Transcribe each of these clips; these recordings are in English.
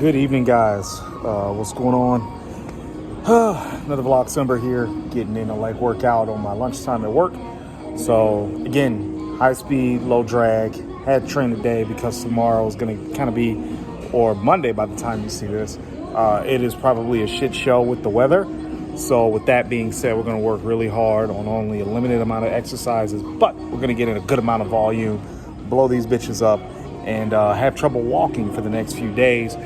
Good evening, guys. What's going on? Another Vlogcember here, getting in a leg workout on my lunchtime at work. So again, high speed, low drag. Had to train today because tomorrow is going to kind of be, or Monday by the time you see this, it is probably a shit show with the weather. So with that being said, we're going to work really hard on only a limited amount of exercises, but we're going to get in a good amount of volume, blow these bitches up, and have trouble walking for the next few days.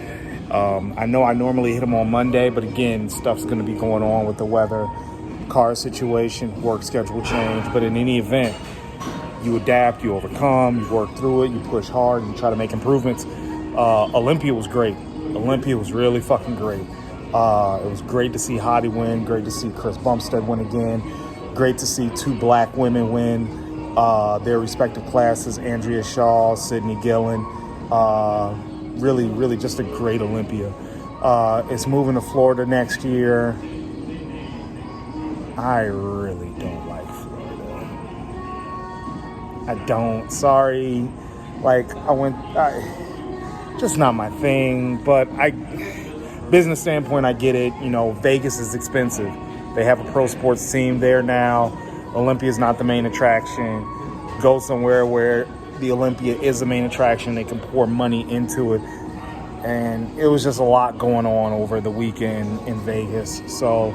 I know I normally hit them on Monday, but again, stuff's going to be going on with the weather, car situation, work schedule change. But in any event, you adapt, you overcome, you work through it, you push hard, and you try to make improvements. Olympia was great. Olympia was really fucking great. It was great to see Hottie win, great to see Chris Bumstead win again, great to see two black women win their respective classes, Andrea Shaw, Sydney Gillen. Really just a great Olympia. It's moving to Florida next year. I really don't like Florida. I don't. Sorry. Like, just not my thing. But business standpoint, I get it. You know, Vegas is expensive. They have a pro sports team there now. Olympia is not the main attraction. Go somewhere where the Olympia is the main attraction. They can pour money into it. And it was just a lot going on over the weekend in Vegas. So,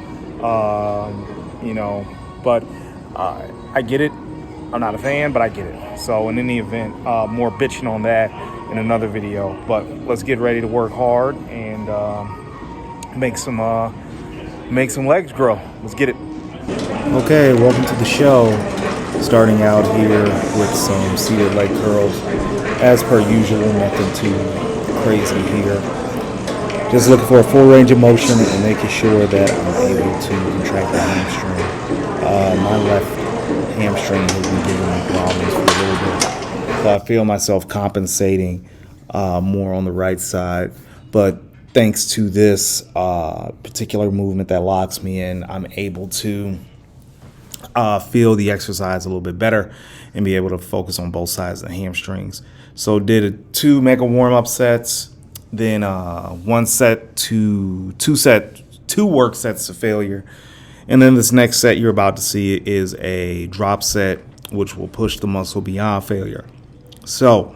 but I get it. I'm not a fan, but I get it. So in any event, more bitching on that in another video. But let's get ready to work hard and make some legs grow. Let's get it. Okay, welcome to the show. Starting out here with some seated leg curls. As per usual, nothing too crazy here. Just looking for a full range of motion and making sure that I'm able to contract the hamstring. My left hamstring has been giving me problems for a little bit. So I feel myself compensating more on the right side. But thanks to this particular movement that locks me in, I'm able to feel the exercise a little bit better and be able to focus on both sides of the hamstrings. So did two mega warm-up sets, then two work sets to failure. And then this next set you're about to see is a drop set, which will push the muscle beyond failure. So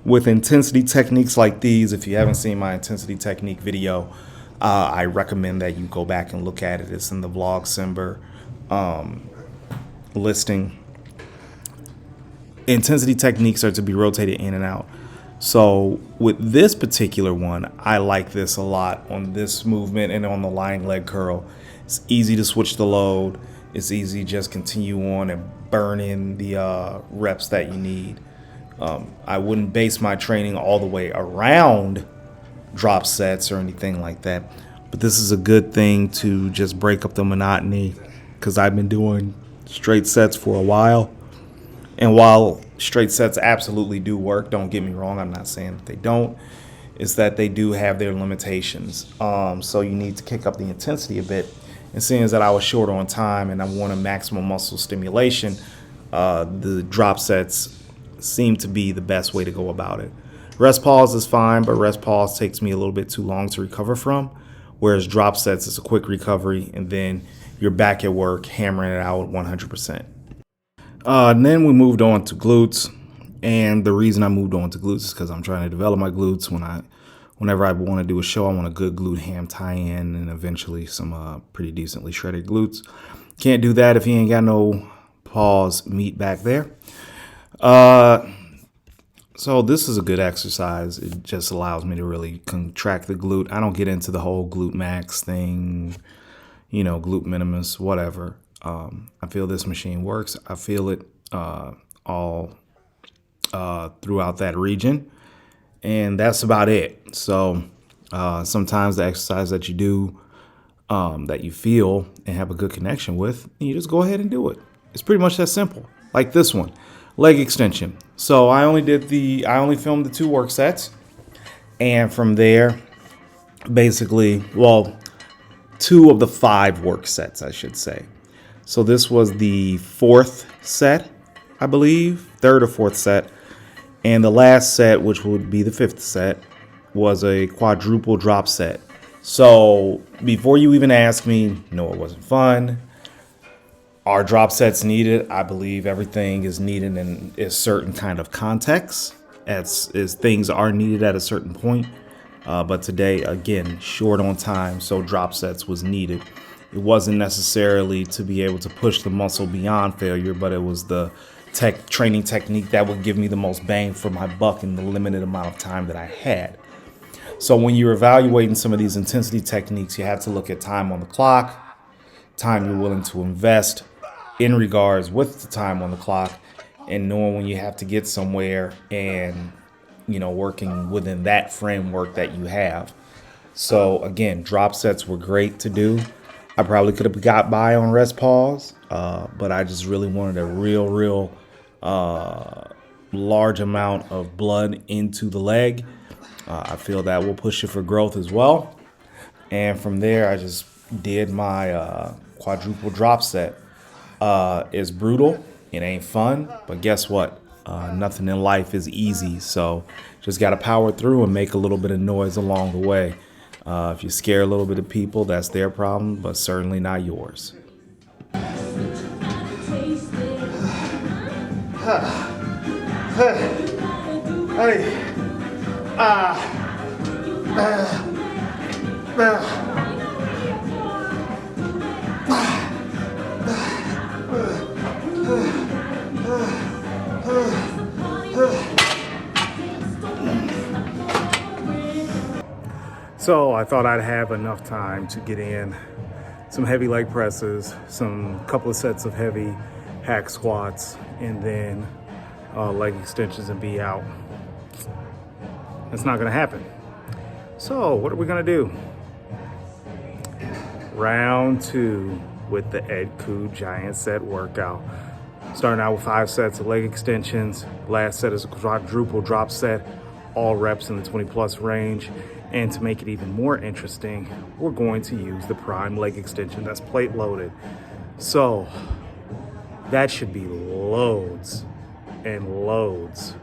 with intensity techniques like these, if you haven't seen my intensity technique video, I recommend that you go back and look at it. It's in the Vlogcember listing. Intensity techniques are to be rotated in and out. So with this particular one, I like this a lot on this movement and on the lying leg curl. It's easy to switch the load. It's easy to just continue on and burn in the reps that you need. I wouldn't base my training all the way around drop sets or anything like that. But this is a good thing to just break up the monotony, because I've been doing straight sets for a while. And while straight sets absolutely do work, don't get me wrong, I'm not saying that they don't, is that they do have their limitations. So you need to kick up the intensity a bit. And seeing as that I was short on time and I wanted maximum muscle stimulation, the drop sets seem to be the best way to go about it. Rest pause is fine, but rest pause takes me a little bit too long to recover from, whereas drop sets is a quick recovery, and then you're back at work hammering it out 100%. And then we moved on to glutes, and the reason I moved on to glutes is because I'm trying to develop my glutes. Whenever I want to do a show, I want a good glute ham tie-in and eventually some pretty decently shredded glutes. Can't do that if you ain't got no pause meat back there. So this is a good exercise. It just allows me to really contract the glute. I don't get into the whole glute max thing, glute minimus, whatever. I feel this machine works. I feel it all throughout that region, and that's about it. So sometimes the exercise that you do, that you feel and have a good connection with, you just go ahead and do it. It's pretty much that simple. Like this one, leg extension. So I only filmed the two work sets, and from there, basically, two of the 5 work sets, I should say. So this was the 4th set, I believe, 3rd or 4th set. And the last set, which would be the 5th set, was a quadruple drop set. So before you even ask me, no, it wasn't fun. Are drop sets needed? I believe everything is needed in a certain kind of context, as things are needed at a certain point. But today, again, short on time, so drop sets was needed. It wasn't necessarily to be able to push the muscle beyond failure, but it was the training technique that would give me the most bang for my buck in the limited amount of time that I had. So when you're evaluating some of these intensity techniques, you have to look at time on the clock, time you're willing to invest in regards with the time on the clock, and knowing when you have to get somewhere and, working within that framework that you have. So again, drop sets were great to do. I probably could have got by on rest pause, but I just really wanted a real large amount of blood into the leg. I feel that will push it for growth as well. And from there, I just did my quadruple drop set. It's brutal. It ain't fun. But guess what? Nothing in life is easy. So just got to power through and make a little bit of noise along the way. If you scare a little bit of people, that's their problem, but certainly not yours. So I thought I'd have enough time to get in some heavy leg presses, some couple of sets of heavy hack squats, and then leg extensions and be out. That's not gonna happen. So what are we gonna do? Round 2 with the Ed Koo Giant Set workout. Starting out with 5 sets of leg extensions. Last set is a quadruple drop set, all reps in the 20 plus range. And to make it even more interesting, we're going to use the prime leg extension that's plate loaded. So that should be loads and loads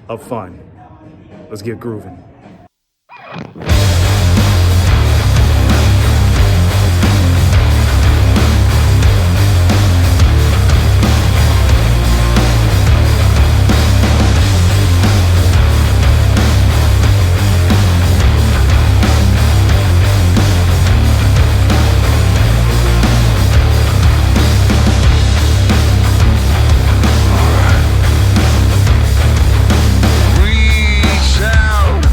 of fun. Let's get grooving. Reach out.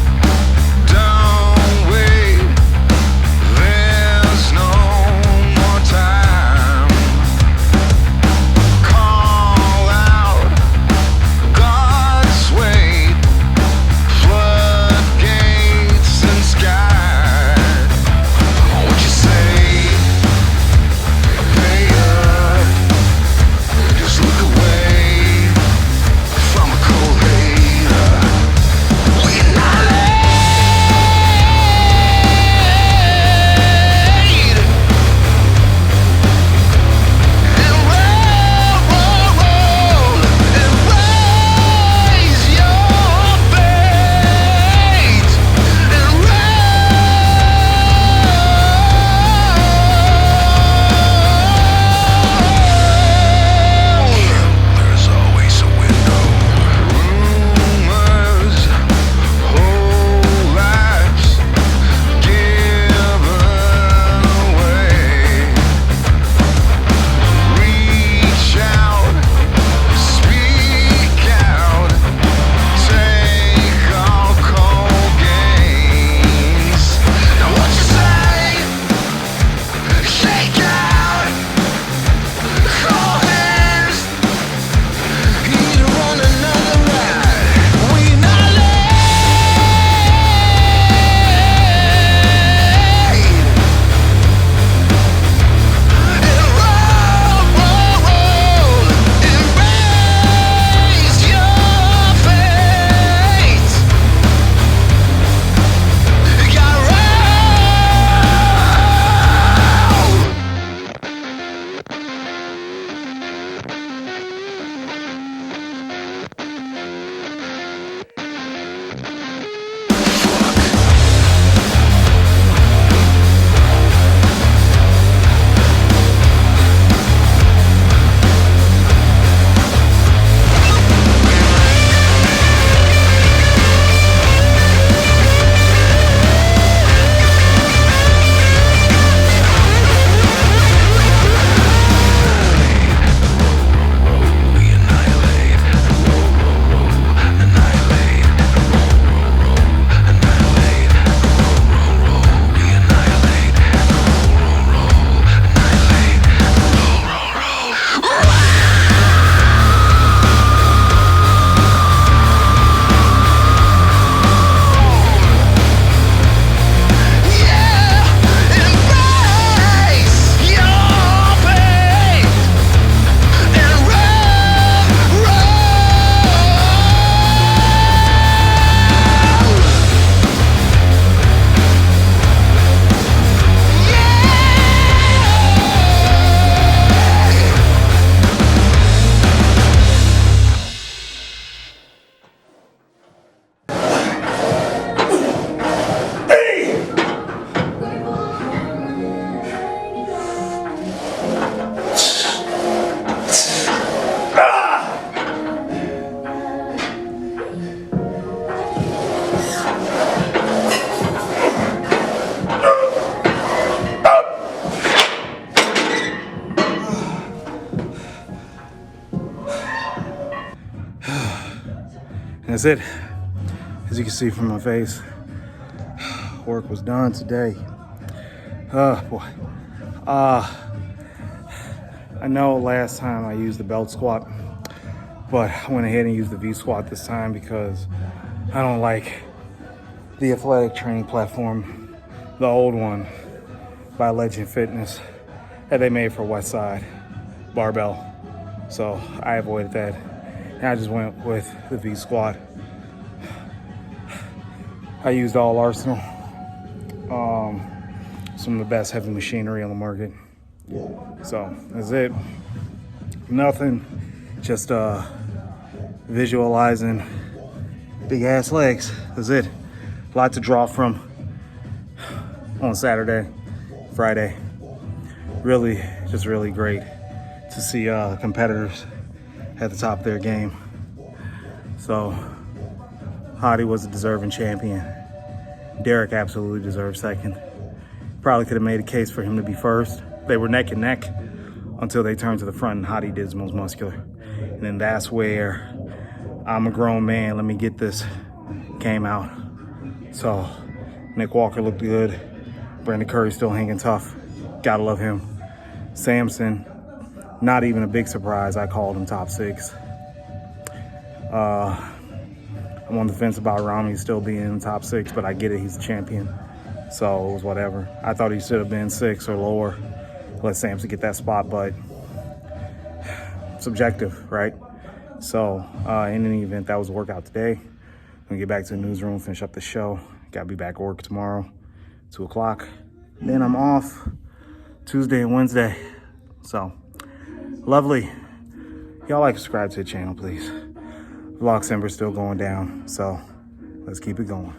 And that's it. As you can see from my face, work was done today. Oh boy. I know last time I used the belt squat, but I went ahead and used the V squat this time because I don't like the athletic training platform, the old one by Legend Fitness that they made for Westside barbell. So I avoided that. And I just went with the V squat. I used all Arsenal. Some of the best heavy machinery on the market. So that's it. Nothing. Just visualizing big ass legs. That's it. A lot to draw from on Saturday, Friday. Really, just really great to see competitors at the top of their game. So Hottie was a deserving champion. Derek absolutely deserved second. Probably could have made a case for him to be first. They were neck and neck until they turned to the front and Hottie did his most muscular. And then that's where I'm a grown man, let me get this, came out. So Nick Walker looked good. Brandon Curry still hanging tough. Gotta love him. Samson, not even a big surprise. I called him top 6. I'm on the fence about Rami still being in the top 6, but I get it, he's a champion. So it was whatever. I thought he should have been 6 or lower. Let Samson get that spot, but subjective, right? So in any event, that was the workout today. I'm gonna get back to the newsroom, finish up the show. Gotta be back at work tomorrow, 2 o'clock. Then I'm off Tuesday and Wednesday. So lovely. Y'all like subscribe to the channel, please. Vlogcember still going down, so let's keep it going.